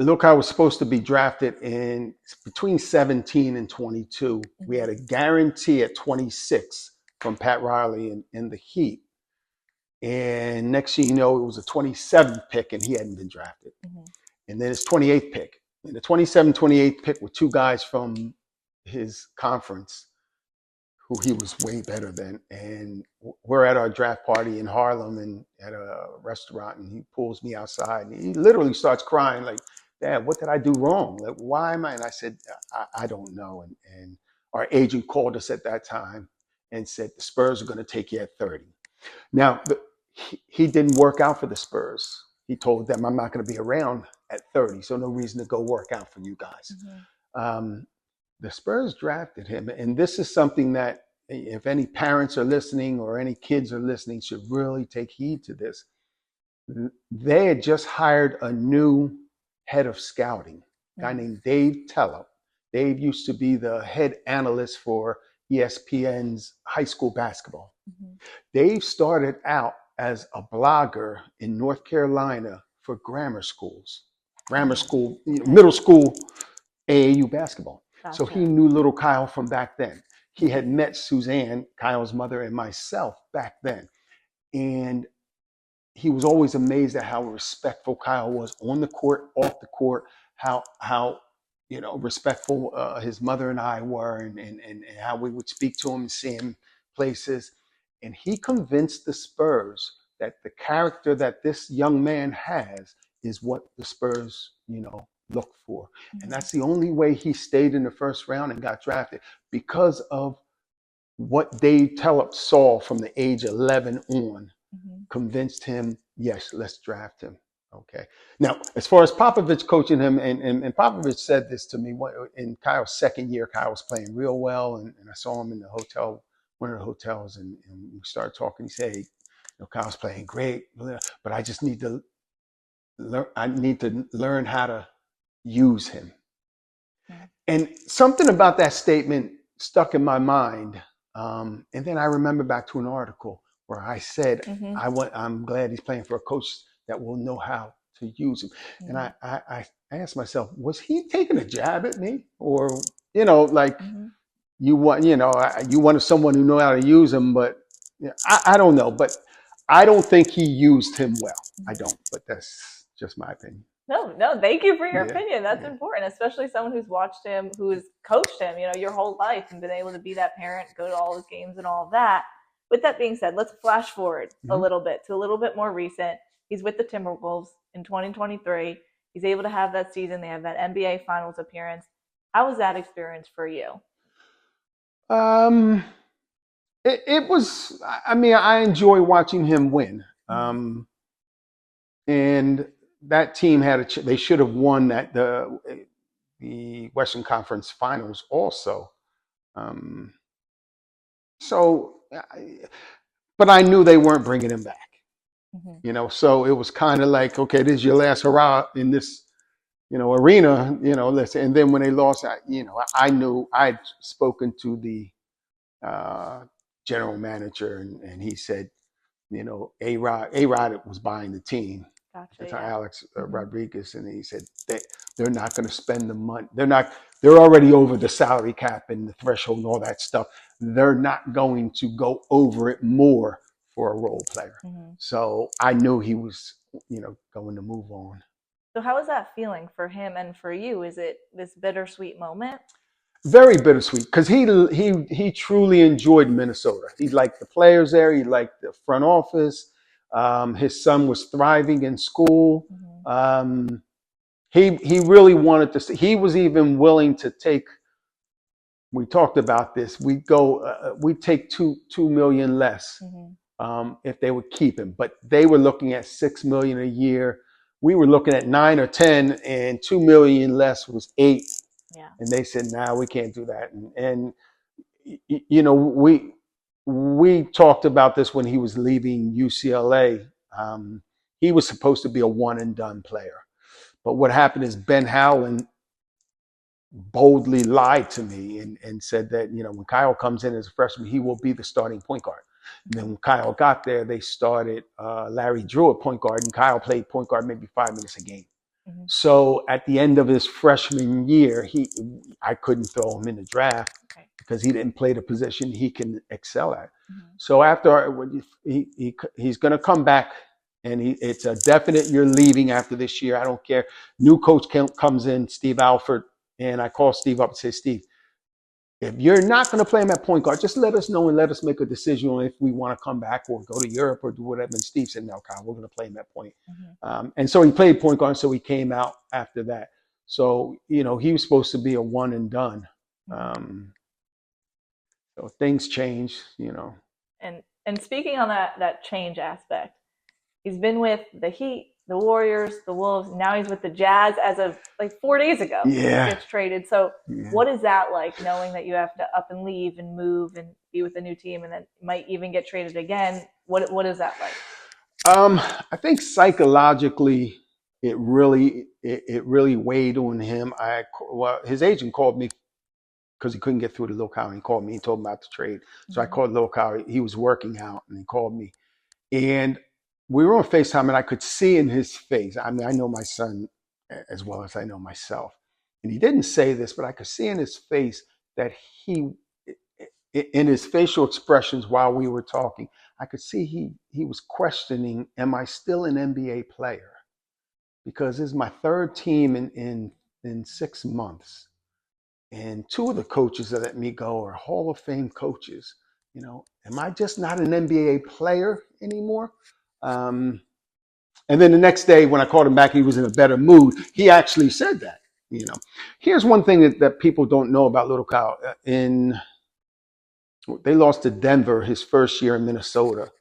Little Kyle was supposed to be drafted in between 17 and 22. We had a guarantee at 26 from Pat Riley in the Heat. And next thing you know, it was a 27th pick, and he hadn't been drafted. And then his 28th pick. And the 28th pick were two guys from his conference who he was way better than. And we're at our draft party in Harlem and at a restaurant, and he pulls me outside, and he literally starts crying like, Dad, what did I do wrong? Like, why am I? And I said, I don't know. And our agent called us at that time and said, the Spurs are going to take you at 30. Now, he didn't work out for the Spurs. He told them, I'm not going to be around at 30, so no reason to go work out for you guys. The Spurs drafted him. And this is something that if any parents are listening or any kids are listening should really take heed to this. They had just hired a new head of scouting, a guy named Dave Tellup. Dave used to be the head analyst for ESPN's high school basketball. Dave started out as a blogger in North Carolina for grammar schools, middle school AAU basketball. Gotcha. So he knew little Kyle from back then. He had met Suzanne, Kyle's mother, and myself back then. And he was always amazed at how respectful Kyle was on the court, off the court, how respectful his mother and I were, and how we would speak to him and see him places. And he convinced the Spurs that the character that this young man has is what the Spurs, look for. And that's the only way he stayed in the first round and got drafted, because of what Dave Tellup saw from the age 11 on, convinced him, yes, let's draft him. Okay. Now, as far as Popovich coaching him, and Popovich said this to me in Kyle's second year. Kyle was playing real well, and I saw him in the hotel, one of the hotels, and we started talking. He said, hey, Kyle's playing great, but I just need to learn. I need to learn how to use him. And something about that statement stuck in my mind. And then I remember back to an article where I said, I'm glad he's playing for a coach that will know how to use him. And I asked myself, was he taking a jab at me? Or, you wanted someone who know how to use him, but I don't know. But I don't think he used him well. I don't, but that's just my opinion. No, thank you for your opinion. That's important, especially someone who's watched him, who's coached him, your whole life and been able to be that parent, go to all his games and all of that. With that being said, let's flash forward a little bit to a little bit more recent. He's with the Timberwolves in 2023. He's able to have that season. They have that NBA Finals appearance. How was that experience for you? It was, I enjoy watching him win. And that team they should have won that. the Western Conference Finals also. Um, so, but I knew they weren't bringing him back. Mm-hmm. So it was kind of like, okay, this is your last hurrah in this, arena, let's and then when they lost, I knew I'd spoken to the uh, general manager, and he said, A-Rod was buying the team. At the Gotcha. time, Yeah. Alex Mm-hmm. Rodriguez, and he said they're not going to spend the money. They're already over the salary cap and the threshold and all that stuff. They're not going to go over it more for a role player. Mm-hmm. So I knew he was, going to move on. So how is that feeling for him and for you? Is it this bittersweet moment? Very bittersweet because he truly enjoyed Minnesota. He liked the players there. He liked the front office. His son was thriving in school. Mm-hmm. He really wanted to. He was even willing to take. We talked about this. We take 2 million less if they would keep him, but they were looking at 6 million a year. We were looking at 9 or 10, and 2 million less was 8. Yeah. And they said, "Nah, we can't do that." And we talked about this when he was leaving UCLA. He was supposed to be a one and done player, but what happened is Ben Howland boldly lied to me and said that when Kyle comes in as a freshman, he will be the starting point guard. And then when Kyle got there, they started Larry Drew at point guard, and Kyle played point guard maybe 5 minutes a game. Mm-hmm. So at the end of his freshman year, I couldn't throw him in the draft because he didn't play the position he can excel at. Mm-hmm. So after he's going to come back, and it's a definite you're leaving after this year. I don't care. New coach comes in, Steve Alford, and I call Steve up and say, Steve, if you're not going to play him at point guard, just let us know and let us make a decision on if we want to come back or go to Europe or do whatever. And Steve said, no, Kyle, we're going to play him at point. Mm-hmm. And so he played point guard, so he came out after that. So, he was supposed to be a one and done. So things change, And speaking on that change aspect, he's been with the Heat, the Warriors, the Wolves. Now he's with the Jazz as of like 4 days ago. Yeah. He gets traded. So what is that like, knowing that you have to up and leave and move and be with a new team and then might even get traded again? What is that like? I think psychologically it really weighed on him. His agent called me because he couldn't get through to Lil Kyle. He called me and told him about the trade. So I called Lil Kyle. He was working out and he called me. And we were on FaceTime and I could see in his face. I mean, I know my son as well as I know myself. And he didn't say this, but I could see in his face that in his facial expressions while we were talking, I could see he was questioning, am I still an NBA player? Because this is my third team in 6 months. And 2 of the coaches that let me go are Hall of Fame coaches. Am I just not an NBA player anymore? And then the next day when I called him back, he was in a better mood. He actually said that. Here's one thing that people don't know about Little Kyle. They lost to Denver his first year in Minnesota.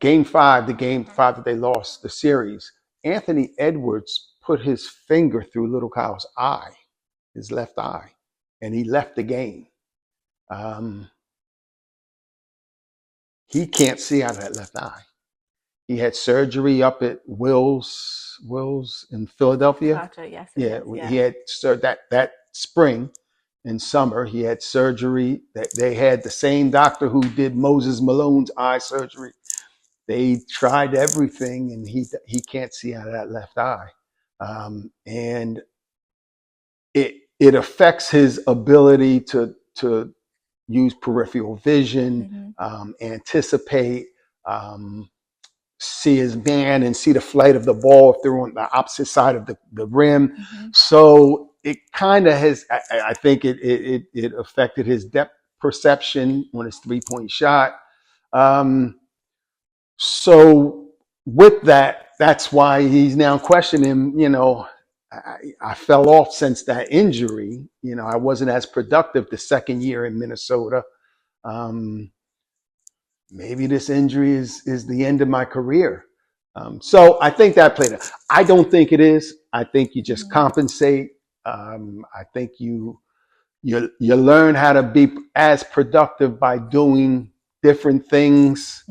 Game 5 that they lost the series, Anthony Edwards put his finger through Little Kyle's eye, his left eye, and he left the game. He can't see out of that left eye. He had surgery up at Wills in Philadelphia. Gotcha. Yes. Yeah, he had that spring in summer. He had surgery. That they had the same doctor who did Moses Malone's eye surgery. They tried everything, and he can't see out of that left eye, and it affects his ability to use peripheral vision, anticipate, see his man and see the flight of the ball if they're on the opposite side of the rim. So it kind of has, I think it affected his depth perception on his 3-point shot. So with that, that's why he's now questioning, I fell off since that injury. I wasn't as productive the second year in Minnesota. Maybe this injury is the end of my career. So I think that played it. I don't think it is. I think you just compensate. I think you learn how to be as productive by doing different things.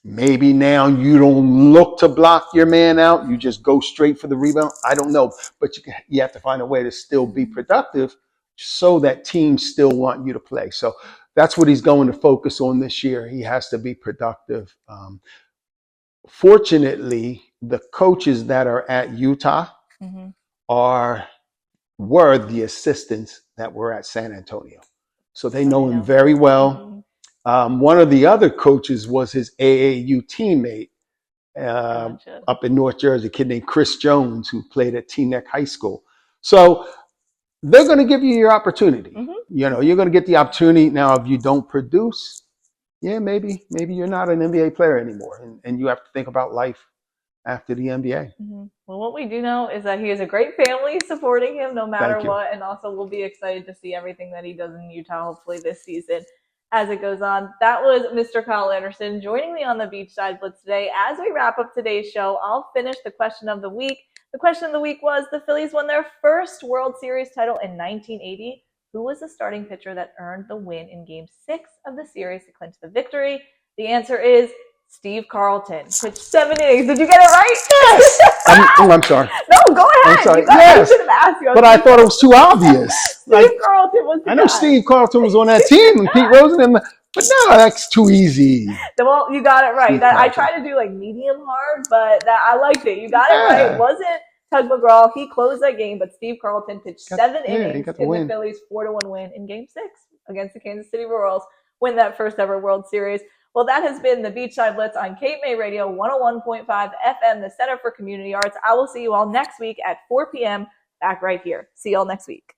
Maybe now you don't look to block your man out. You just go straight for the rebound. I don't know, but you have to find a way to still be productive so that teams still want you to play. So that's what he's going to focus on this year. He has to be productive. Fortunately, the coaches that are at Utah were the assistants that were at San Antonio. So they know him very well. One of the other coaches was his AAU teammate up in North Jersey, a kid named Chris Jones, who played at Teaneck High School. So they're going to give you your opportunity. You know, you're going to get the opportunity. Now, if you don't produce, maybe you're not an NBA player anymore, and you have to think about life after the NBA. Well, what we do know is that he has a great family supporting him no matter what, and also we'll be excited to see everything that he does in Utah, hopefully this season as it goes on. That was Mr. Kyle Anderson joining me on the Beachside Blitz today. As we wrap up today's show, I'll finish the question of the week. The question of the week was, the Phillies won their first World Series title in 1980. Who was the starting pitcher that earned the win in Game 6 of the series to clinch the victory? The answer is Steve Carlton. Pitched 7 innings. Did you get it right? Yes. I'm sorry. No, go ahead. I'm sorry. I should have asked you. But I thought it was too obvious. Steve Carlton was the guy. I know Steve Carlton was on that team and Pete Rose and them, but no, that's too easy. Well, you got it right. I tried to do like medium hard, but I liked it. You got it right. It wasn't Tug McGraw. He closed that game, but Steve Carlton pitched 7 innings in the Phillies' 4-1 win in Game 6 against the Kansas City Royals, win that first ever World Series. Well, that has been the Beachside Blitz on Cape May Radio 101.5 FM, the Center for Community Arts. I will see you all next week at 4 p.m. back right here. See y'all next week.